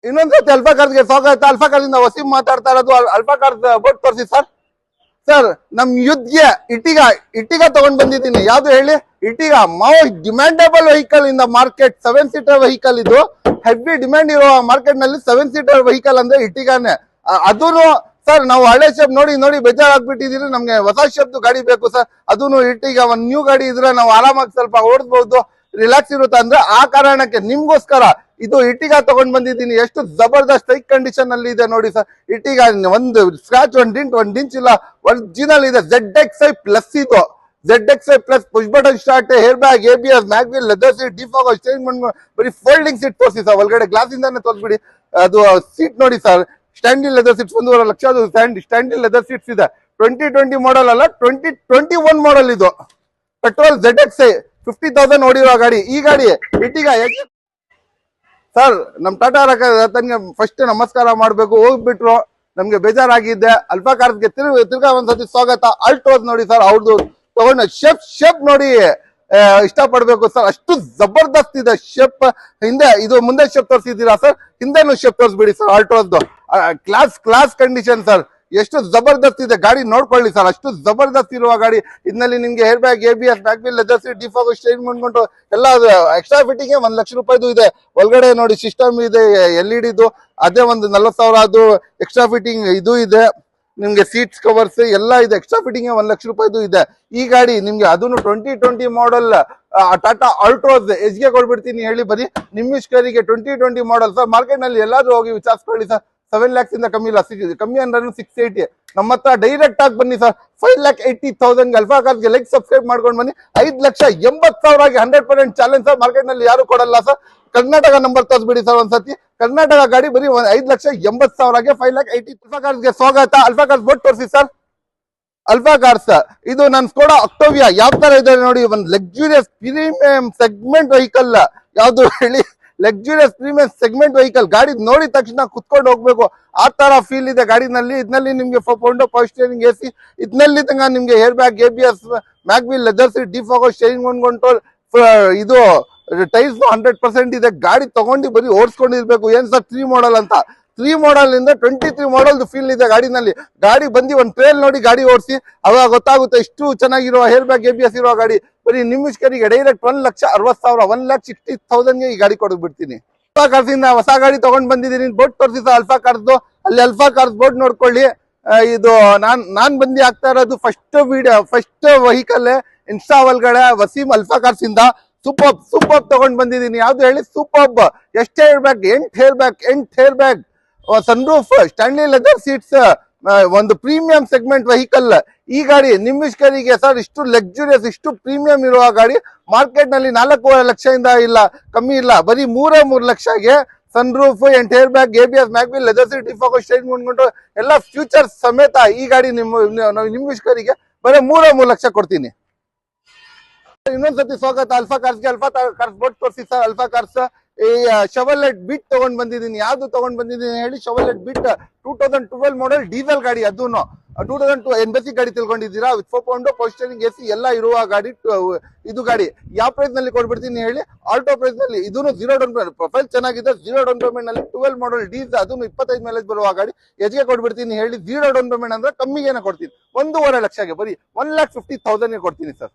ಇನ್ನೊಂದ್ಸತಿ ಅಲ್ಫಾ ಕಾರ್ಸ್ಗೆ ಸ್ವಾಗತ. Alpha cars Waseem ಮಾತಾಡ್ತಾ ಇರೋದು. ಅಲ್ಫಾ ಕಾರ್ಸ್ ಬೋರ್ಡ್ ತೋರಿಸಿ ಸರ್. ಸರ್ ನಮ್ ಯುದ್ಧ್ಗೆ ಇಟ್ಟಿಗ ತಗೊಂಡ್ ಬಂದಿದ್ದೀನಿ. ಯಾವ್ದು ಹೇಳಿ? Ertiga most demandable vehicle in the market. 7 seater vehicle ಇದು. ಹೆವಿ ಡಿಮ್ಯಾಂಡ್ ಇರುವ ಮಾರ್ಕೆಟ್ ನಲ್ಲಿ 7 ಸೀಟರ್ ವೆಹಿಕಲ್ ಅಂದ್ರೆ ಇಟ್ಟಿಗಾನೆ. ಅದೂನು ಸರ್ ನಾವು ಹಳೆ ಶೇಪ್ ನೋಡಿ ನೋಡಿ ಬೇಜಾರಾಗ್ಬಿಟ್ಟಿದೀರಿ. ನಮ್ಗೆ ಹೊಸ ಶೇಪ್ ಗಾಡಿ ಬೇಕು ಸರ್. ಅದೂನು ಇಟ್ಟಿಗ ಒಂದ್ ನ್ಯೂ ಗಾಡಿ ಇದ್ರೆ ನಾವು ಆರಾಮಾಗಿ ಸ್ವಲ್ಪ ಓಡಿಸಬಹುದು, ರಿಲ್ಯಾಕ್ಸ್ ಇರುತ್ತೆ. ಅಂದ್ರೆ ಆ ಕಾರಣಕ್ಕೆ ನಿಮ್ಗೋಸ್ಕರ ಇದು ಇಟ್ಟಿಗ ತಗೊಂಡ್ ಬಂದಿದ್ದೀನಿ. ಎಷ್ಟು ಜಬರ್ದಸ್ತ್ ಸ್ಟ್ರೈಕ್ ಕಂಡೀಷನ್ ಅಲ್ಲಿ ಇದೆ ನೋಡಿ ಸರ್. ಇಟ್ಟಿಗ ಒಂದು ಸ್ಕ್ರಾಚ್, ಒಂದ್ ಇಂಚ್ ಇಲ್ಲ, ಒರಿಜಿನಲ್ ಇದೆ. ZXi ಪ್ಲಸ್ ಇದು. ZXi plus push button start, air bag, ABS, mag wheel, leather seat, defog, steering, ಬರೀ ಫೋಲ್ಡಿಂಗ್ ಸೀಟ್ ತೋರಿಸಿ ಸರ್. ಒಳಗಡೆ ಗ್ಲಾಸ್ ಇಂದಾನೆ ತೋರಿಸ್ಬಿಡಿ. ಅದು ಸೀಟ್ ನೋಡಿ ಸರ್, ಸ್ಟ್ಯಾಂಡಿಲ್ ಲೆದರ್ ಸೀಟ್ಸ್. 1.5 ಲಕ್ಷ ಅದು ಸ್ಟ್ಯಾಂಡಿಲ್ ಲೆದರ್ ಸೀಟ್ಸ್ ಇದೆ. 2020 ಮಾಡಲ್ ಅಲ್ಲ, 2021 ಮಾಡಲ್ ಇದು. ಪೆಟ್ರೋಲ್ ZXi 50,000 ಓಡಿರೋ ಗಾಡಿ. ಈ ಗಾಡಿ ಇಟ್ಟಿಗ ಸರ್. ನಮ್ ಟಾಟಾ ರತನ್ಗೆ ಫಸ್ಟ್ ನಮಸ್ಕಾರ ಮಾಡ್ಬೇಕು. ಹೋಗ್ಬಿಟ್ರು, ನಮ್ಗೆ ಬೇಜಾರಾಗಿದ್ದೆ. ಅಲ್ಫಾ ಕಾರ್ಸ್ಗೆ ತಿರ್ಗಾ ಒಂದ್ಸತಿ ಸ್ವಾಗತ. ಅಲ್ಟ್ರೋಸ್ ನೋಡಿ ಸರ್, ಅವ್ರದ್ದು ತಗೊಂಡ ಶೇಪ್ ನೋಡಿ ಇಷ್ಟಪಡ್ಬೇಕು ಸರ್. ಅಷ್ಟು ಜಬರ್ದಸ್ತ್ ಇದೆ ಶೇಪ್. ಹಿಂದೆ ಇದು ಮುಂದೆ ಶೇಪ್ ತೋರಿಸಿದ್ದೀರಾ ಸರ್, ಹಿಂದೆನೂ ಶೇಪ್ ತೋರಿಸ್ಬಿಡಿ ಸರ್. ಅಲ್ಟ್ರೋಸ್ದು ಕ್ಲಾಸ್ ಕಂಡೀಷನ್ ಸರ್. ಎಷ್ಟು ಜಬರ್ದಸ್ತ್ ಇದೆ ಗಾಡಿ, ನೋಡ್ಕೊಳ್ಳಿ ಸರ್. ಅಷ್ಟು ಜಬರ್ದಸ್ತ್ ಇರುವ ಗಾಡಿ. ಇದರಲ್ಲಿ ನಿಮ್ಗೆ air bag, ABS, mag wheel, leather seat, defog, steering ಮಾಡ್ಕೊಂಡು ಎಲ್ಲ ಎಕ್ಸ್ಟ್ರಾ ಫಿಟ್ಟಿಂಗ್ 1 ಲಕ್ಷ ರೂಪಾಯಿದು ಇದೆ. ಒಳಗಡೆ ನೋಡಿ ಸಿಸ್ಟಮ್ ಇದೆ, LED ಅದೇ ಒಂದು 40,000 ಅದು ಎಕ್ಸ್ಟ್ರಾ ಫಿಟ್ಟಿಂಗ್. ಇದು ಇದೆ ನಿಮ್ಗೆ ಸೀಟ್ಸ್ ಕವರ್ಸ್ ಎಲ್ಲ ಇದೆ. ಎಕ್ಸ್ಟ್ರಾ ಫಿಟ್ಟಿಂಗ್ 1 ಲಕ್ಷ ರೂಪಾಯಿದು ಇದೆ. ಈ ಗಾಡಿ ನಿಮ್ಗೆ ಅದನ್ನು 2020 ಮಾಡಲ್ ಟಾಟಾ ಅಲ್ಟ್ರೋಸ್ ಎಷ್ಟ್ಗೆ ಕೊಡ್ಬಿಡ್ತೀನಿ ಹೇಳಿ ಬರೀ ನಿಮ್ಮಿಷ್ಕರಿಗೆ. 2020 ಮಾಡಲ್ ಸರ್. ಮಾರ್ಕೆಟ್ ನಲ್ಲಿ ಎಲ್ಲಾದ್ರೂ ಹೋಗಿ ವಿಚಾರಿಸ್ಕೊಳ್ಳಿ ಸರ್. 7 lakhs ಇಂದ ಕಮ್ಮಿ ಇಲ್ಲ, ಕಮ್ಮಿ ಅಂದ್ರೆ 680. ನಮ್ಮ ಹತ್ರ ಡೈರೆಕ್ಟ್ ಆಗಿ ಬನ್ನಿ ಸರ್. 5,80,000 ಅಲ್ಫಾ ಕಾರ್ಸ್ಗೆ ಲೈಕ್ ಸಬ್ಸ್ಕ್ರೈಬ್ ಮಾಡ್ಕೊಂಡು ಬನ್ನಿ. 5,80,000 100% ಚಾಲೆಂಜ್ ಸರ್. ಮಾರ್ಕೆಟ್ ನಲ್ಲಿ ಯಾರು ಕೊಡಲ್ಲ ಸರ್. ಕರ್ನಾಟಕ ನಂಬರ್ ತೋರಿಸ್ಬಿಡಿ ಸರ್ ಒಂದ್ಸತಿ. ಕರ್ನಾಟಕ ಗಾಡಿ ಬರೀ 5,80,000 5,80,000 ಅಲ್ಫಾ ಕಾರ್ಸ್ಗೆ ಸ್ವಾಗತ. ಅಲ್ಫಾ ಕಾರ್ಸ್ ಬೋರ್ಡ್ ತೋರಿಸಿ ಸರ್. ಅಲ್ಫಾ ಕಾರ್ಸ್ ಇದು ನನ್ನ ಸ್ಕೋಡಾ ಅಕ್ಟೋವಿಯಾ. ಯಾವ ತರ ಇದೆ ನೋಡಿ. ಒಂದು ಲಕ್ಸುರಿಯಸ್ ಪ್ರೀಮಿಯಂ ಸೆಗ್ಮೆಂಟ್ ವೆಹಿಕಲ್. ಯಾವ್ದು ಹೇಳಿ? Luxurious premium segment vehicle. ಗಾಡಿ ನೋಡಿದ ತಕ್ಷಣ ಕುತ್ಕೊಂಡು ಹೋಗ್ಬೇಕು, ಆ ತರ ಫೀಲ್ ಇದೆ ಗಾಡಿನಲ್ಲಿ. ಇದರಲ್ಲಿ ನಿಮ್ಗೆ ಪವರ್ ಸ್ಟೇರಿಂಗ್, AC. ಇದರಲ್ಲಿ ತನಕ ನಿಮ್ಗೆ air bag, ABS, mag wheel, leather seat, defog, steering control. ಇದು ಟೈರ್ಸ್ 100% ಇದೆ. ಗಾಡಿ ತಗೊಂಡು ಬರೀ ಓಡಿಸ್ಕೊಂಡಿರ್ಬೇಕು. ಏನ್ ಸರ್ 3 ಮಾಡಲ್ ಅಂತ? 3 ಮಾಡಲ್ ಇಂದ 23 ಮಾಡಲ್ ಫೀಲ್ ಇದೆ ಗಾಡಿನಲ್ಲಿ. ಗಾಡಿ ಬಂದು ಒಂದು ಟ್ರೇಲ್ ನೋಡಿ ಗಾಡಿ ಓಡಿಸಿ, ಅವಾಗ ಗೊತ್ತಾಗುತ್ತೆ ಇಷ್ಟು ಚೆನ್ನಾಗಿರುವ ಹೇರ್ ಬ್ಯಾಗ್, ABS ಇರೋ ಗಾಡಿ. ಬರೀ ನಿಮ್ಮಿಷ್ಕರಿಗೆ ಡೈರೆಕ್ಟ್ 1,60,000 1,60,000 ಈ ಗಾಡಿ ಕೊಡ್ಬಿಡ್ತೀನಿ. ಅಲ್ಫಾ ಕಾರ್ಸ್ ಇಂದ ಹೊಸ ಗಾಡಿ ತಗೊಂಡ್ ಬಂದಿದ್ದೀನಿ. ಬೋರ್ಡ್ ತೋರಿಸಿ ಸರ್ ಅಲ್ಫಾ ಕಾರ್ಸ್ದು. ಅಲ್ಲಿ ಅಲ್ಫಾ ಕಾರ್ಸ್ ಬೋರ್ಡ್ ನೋಡ್ಕೊಳ್ಳಿ. ಇದು ನಾನ್ ಬಂದಿ ಆಗ್ತಾ ಇರೋದು ಫಸ್ಟ್ ವೆಹಿಕಲ್ ಇನ್ಸ್ಟಾ ಒಳಗಡೆ ವಸೀಂ ಅಲ್ಫಾ ಕಾರ್ಸ್ ಇಂದ. ಸೂಪರ್ ತಗೊಂಡ್ ಬಂದಿದ್ದೀನಿ. ಯಾವ್ದು ಹೇಳಿ? ಸೂಪರ್. ಎಷ್ಟು air bag? 8 air bag, sunroof, ಸ್ಟ್ಯಾಂಡ್ಲಿ ಲೆದರ್ ಸೀಟ್ಸ್, ಒಂದು ಪ್ರೀಮಿಯಂ ಸೆಗ್ಮೆಂಟ್ ವೆಹಿಕಲ್. ಈ ಗಾಡಿ ನಿಮ್ಮಿಷ್ಕರಿಗೆ ಸರ್ ಇಷ್ಟು ಲಕ್ಸುರಿಯಸ್, ಇಷ್ಟು ಪ್ರೀಮಿಯಂ ಇರುವ ಗಾಡಿ ಮಾರ್ಕೆಟ್ ನಲ್ಲಿ 4.5 ಲಕ್ಷದಿಂದ ಇಲ್ಲ, ಕಮ್ಮಿ ಇಲ್ಲ. ಬರೀ 3 ಲಕ್ಷಗೆ sunroof, 8 air bag, ABS, mag wheel, leather seat, defog, steering ಮಾಡ್ಕೊಂಡು ಎಲ್ಲ ಫ್ಯೂಚರ್ಸ್ ಸಮೇತ ಈ ಗಾಡಿ ನಿಮ್ಮಿಷ್ಕರಿಗೆ ಬರೀ 3 ಲಕ್ಷ ಕೊಡ್ತೀನಿ. ಇನ್ನೊಂದ್ಸತಿ ಸ್ವಾಗತ ಅಲ್ಫಾ ಕಾರ್ಸ್ಗೆ. ಅಲ್ಫಾ ಕಾರ್ಸ್ ಬೋರ್ಡ್ ತೋರಿಸಿ ಸರ್. ಅಲ್ಫಾ ಕಾರ್ಸ್ ಈ ಶೆವರ್ಲೆಟ್ ಬಿಟ್ ತಗೊಂಡ್ ಬಂದಿದ್ದೀನಿ. ಯಾವ್ದು ತಗೊಂಡ್ ಬಂದಿದ್ದೀನಿ ಹೇಳಿ? ಶೆವರ್ಲೆಟ್ ಬಿಟ್ 2012 ಮಾಡಲ್ ಡೀಸೆಲ್ ಗಾಡಿ. ಅದೂನು 2002 NBC ಗಾಡಿ ತಿಳ್ಕೊಂಡಿದ್ದೀರಾ. ವಿತ್ 4 ಸ್ಟೇರಿಂಗ್, AC ಎಲ್ಲ ಇರುವ ಗಾಡಿ. ಇದು ಗಾಡಿ ಯಾವ ಪ್ರೈಸ್ ನಲ್ಲಿ ಕೊಡ್ಬಿಡ್ತೀನಿ ಹೇಳಿ? ಆಲ್ಟೋ ಪ್ರೈಸ್ ನಲ್ಲಿ. ಇದೂನು 0 ಡೌನ್ ಪೇಮೆಂಟ್. ಪ್ರೊಫೈಲ್ ಚೆನ್ನಾಗಿದೆ. 0 ಡೌನ್ ಪೇಮೆಂಟ್ ನಲ್ಲಿ 12 ಮಾಡಲ್ ಡೀಸೆಲ್, ಅದನ್ನು 25 ಮೈಲೇಜ್ ಬರುವ ಗಾಡಿ. ಎಷ್ಟ್ಗೆ ಕೊಡ್ಬಿಡ್ತೀನಿ ಹೇಳಿ? 0 ಡೌನ್ ಪೇಮೆಂಟ್ ಅಂದ್ರೆ ಕಮ್ಮಿಗೇನೆ ಕೊಡ್ತೀನಿ. 1.5 ಲಕ್ಷಗೆ ಬರೀ 1,50,000 ಕೊಡ್ತೀನಿ ಸರ್.